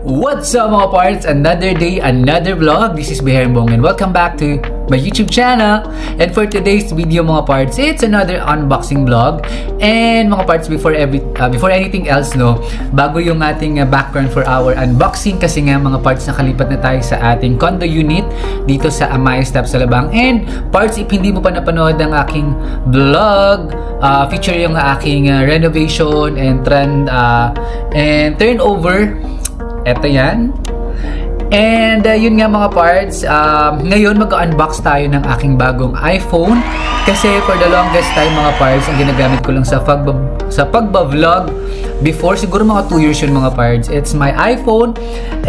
What's up mga parts? Another day, another vlog. This is Beher Bong and welcome back to my YouTube channel. And for today's video mga parts, it's another unboxing vlog. And mga parts, before anything else, no, bago yung ating background for our unboxing, kasi nga mga parts, nakalipat na tayo sa ating condo unit dito sa Amaya Steps sa Labang. And parts, if hindi mo pa napanood ang aking vlog, feature yung aking renovation and turnover. Eto yan. And yun nga mga parts, ngayon mag-unbox tayo ng aking bagong iPhone. Kasi for the longest time mga parts, ang ginagamit ko lang sa pagba-vlog before, siguro mga 2 years yun mga parts. It's my iPhone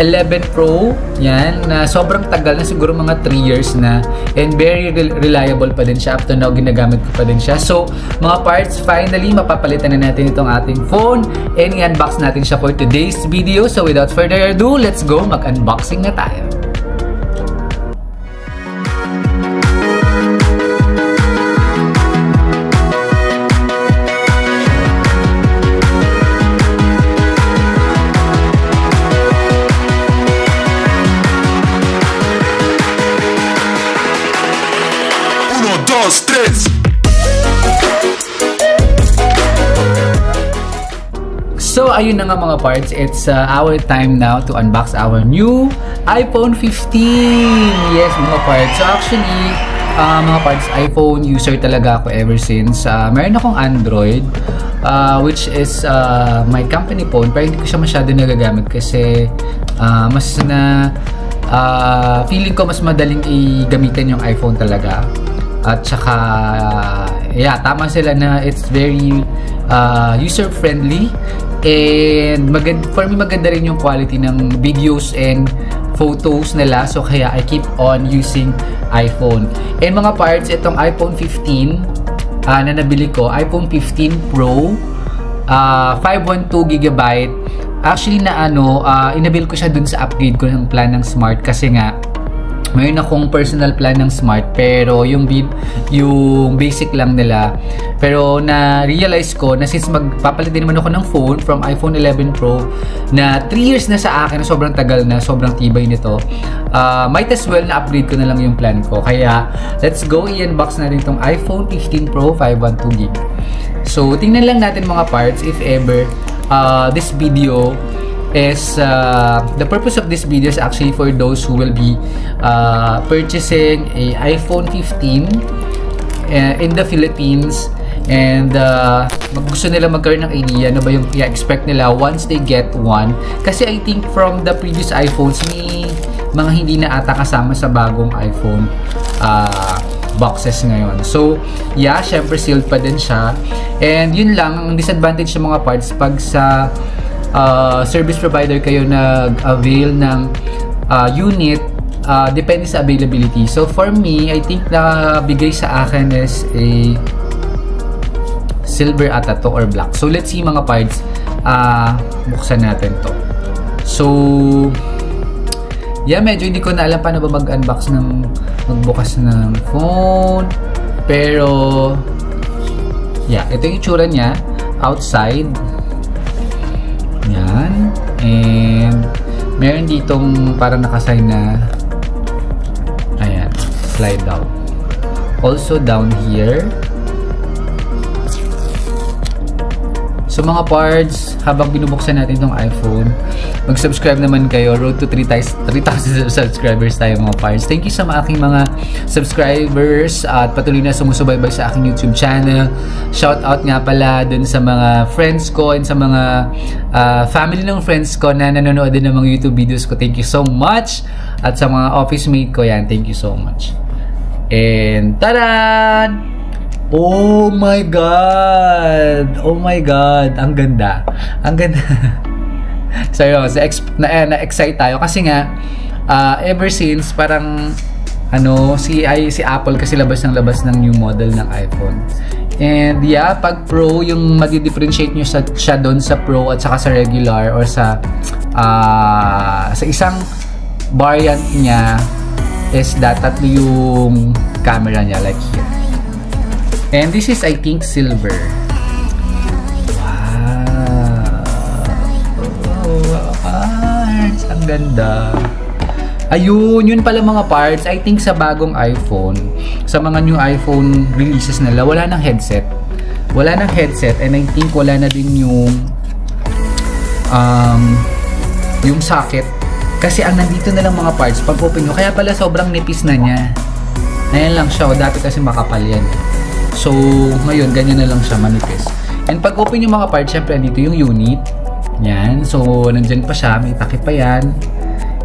11 Pro. Yan, na sobrang tagal na, siguro mga 3 years na. And very reliable pa din siya. Up to now, ginagamit ko pa din siya. So, mga parts, finally, mapapalitan na natin itong ating phone. And i-unbox natin siya for today's video. So, without further ado, let's go. Mag-unboxing na tayo. So, ayun na nga mga parts. It's our time now to unbox our new iPhone 15. Yes, mga parts. So, actually, mga parts, iPhone user talaga ako ever since. Meron akong Android, which is my company phone. Pero hindi ko siya masyado nagagamit kasi feeling ko mas madaling i-gamitin yung iPhone talaga. At saka, yeah, tama sila na it's very user-friendly. And for me, maganda rin yung quality ng videos and photos nila. So, kaya I keep on using iPhone. And mga parts, itong iPhone 15 na nabili ko, iPhone 15 Pro, 512GB. Actually, inabil ko siya dun sa upgrade ko ng plan ng Smart kasi nga, mayroon akong personal plan ng Smart pero yung basic lang nila. Pero na-realize ko na since magpapalit din naman ako ng phone from iPhone 11 Pro na 3 years na sa akin, sobrang tagal na, sobrang tibay nito, might as well na upgrade ko na lang yung plan ko. Kaya let's go, i-unbox natin itong iPhone 15 Pro 512GB. So tingnan lang natin mga parts if ever this video is the purpose of this video is actually for those who will be purchasing a iPhone 15 in the Philippines, and gusto nila magkaroon ng idea ano ba yung i-expect nila once they get one. Kasi I think from the previous iPhones, may mga hindi na ata kasama sa bagong iPhone boxes ngayon. So, yeah, syempre sealed pa din siya. And yun lang, ang disadvantage sa mga parts pag sa service provider kayo nag-avail ng unit, depende sa availability. So for me, I think na bigay sa akin is a silver ata to or black. So let's see mga parts, buksan natin to. So yeah, medyo hindi ko na alam paano ba mag-unbox magbukas ng phone, pero yeah, ito yung itsura niya outside. Yan. And meron ditong parang nakasign na, ayan, slide down. Also down here. So mga parts, habang binubuksan natin itong iPhone, mag-subscribe naman kayo. Road to 3,000 subscribers tayo mga parts. Thank you sa aking mga subscribers at patuloy na sumusubaybay sa aking YouTube channel. Shout out nga pala dun sa mga friends ko and sa mga family ng friends ko na nanonood din ng mga YouTube videos ko. Thank you so much. At sa mga office mate ko, yan, thank you so much. And taran! Oh my God! Oh my God! Ang ganda! Ang ganda! So yun, na-excite tayo kasi nga ever since parang si Apple kasi labas ng new model ng iPhone. And yeah, pag Pro, yung mag-differentiate nyo siya doon sa Pro at saka sa regular or sa isang variant niya is tatlo yung camera niya like here. And this is, I think, silver. Wow! Ang ganda. Ayun, yun pala mga parts. I think sa bagong iPhone, sa mga new iPhone releases nila, wala nang headset. Wala nang headset, and I think wala na din yung socket. Kasi ang nandito na lang mga parts, pag open nyo, kaya pala sobrang nipis na niya. Ayan lang siya, dati kasi makapal yan. So, ngayon, ganyan na lang siya, manipis. And pag open yung mga parts, syempre, dito yung unit. Yan. So, nandyan pa siya. May takip pa yan.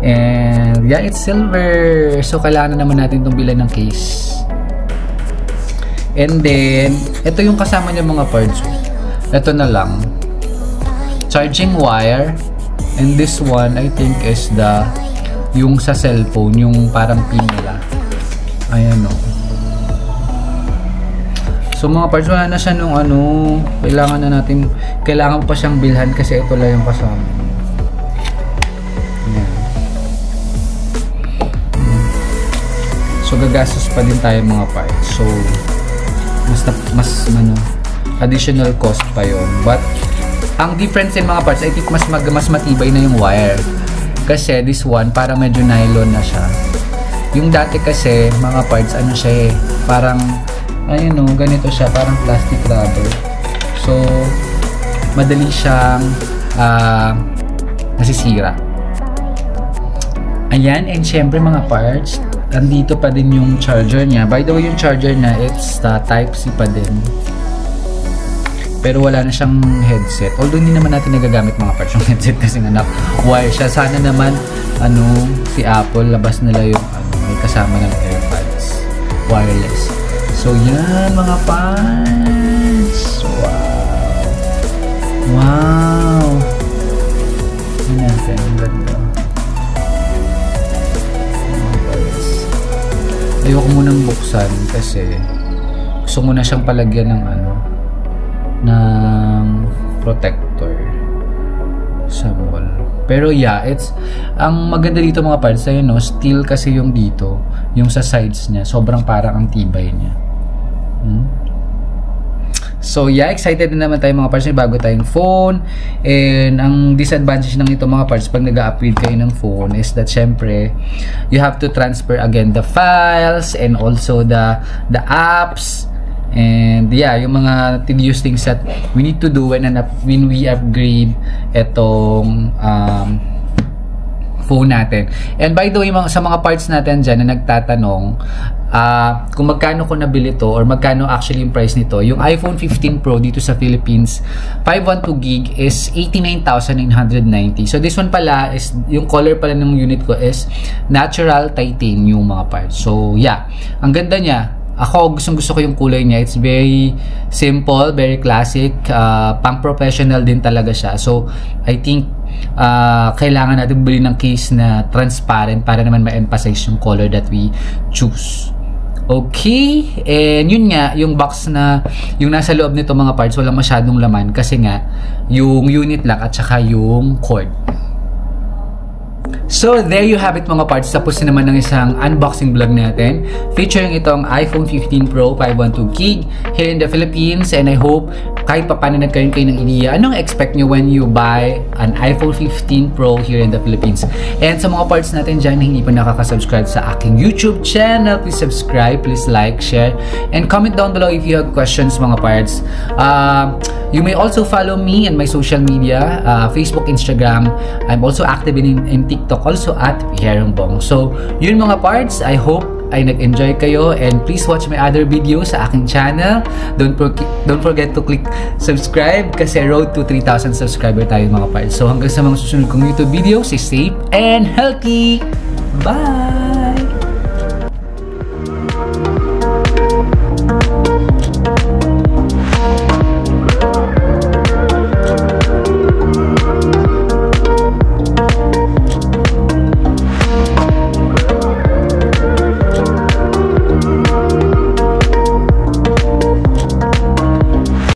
And, yeah, it's silver. So, kailangan na naman natin itong bilan ng case. And then, ito yung kasama niya mga parts. Ito na lang. Charging wire. And this one, I think, is yung sa cellphone. Yung parang pin nila. Ayan o. So mga parts, wala na siya nung kailangan pa siyang bilhan kasi ito lang yung kasama. Ayan. So gagastos pa din tayo mga parts. So mas additional cost pa yon. But ang difference in mga parts, I think mas matibay na yung wire. Kasi this one parang medyo nylon na siya. Yung dati kasi mga parts siya parang ayun ganito siya, parang plastic rubber. So, madali siyang nasisira. Ayan, and syempre mga parts, andito pa din yung charger niya. By the way, yung charger niya, it's Type-C pa din. Pero wala na siyang headset. Although hindi naman natin nagagamit mga parts yung headset kasi wire siya. Sana naman, si Apple, labas nila yung may kasama ng AirPods. Wireless. So, yan mga parts. Wow. Wow. Yan natin. Ang ganda. Ayoko munang buksan kasi gusto mo na siyang palagyan ng ng protector sa wall. Pero yeah, ang maganda dito mga parts ay steel kasi yung dito, yung sa sides niya, sobrang parang ang tibay niya. So yeah, excited na naman tayo mga parts, bago tayong phone. And ang disadvantage ng ito mga parts pag nag-upgrade kayo ng phone is that syempre you have to transfer again the files and also the apps. And yeah, yung mga tedious things that we need to do when we upgrade etong phone natin. And by the way, sa mga parts natin dyan na nagtatanong kung magkano ko nabili to or magkano actually yung price nito, yung iPhone 15 Pro dito sa Philippines 512GB is 89,990. So this one pala is, yung color pala ng unit ko is natural titanium mga parts. So yeah, ang ganda niya. Ako, gusto ko yung kulay niya. It's very simple, very classic, pang professional din talaga siya. So I think kailangan natin bili ng case na transparent para naman ma-emphasize yung color that we choose. Okay, and yun nga, yung box na yung nasa loob nito mga parts, walang masyadong laman kasi nga yung unit lang at saka yung cord. So, there you have it mga parts. Tapos na naman ng isang unboxing vlog natin featuring itong iPhone 15 Pro 512GB here in the Philippines. And I hope kahit paano nagkaroon kayo ng idea anong expect nyo when you buy an iPhone 15 Pro here in the Philippines. And sa mga parts natin dyan na hindi pa nakaka-subscribe sa aking YouTube channel, please subscribe, please like, share, and comment down below if you have questions mga parts. You may also follow me on my social media, Facebook, Instagram. I'm also active in TikTok, also at Herongbong. So, yun mga parts. I hope ay nag-enjoy kayo, and please watch my other videos sa aking channel. Don't forget to click subscribe kasi road to 3,000 subscriber tayo mga parts. So, hanggang sa mga susunod kong YouTube videos, stay safe and healthy. Bye!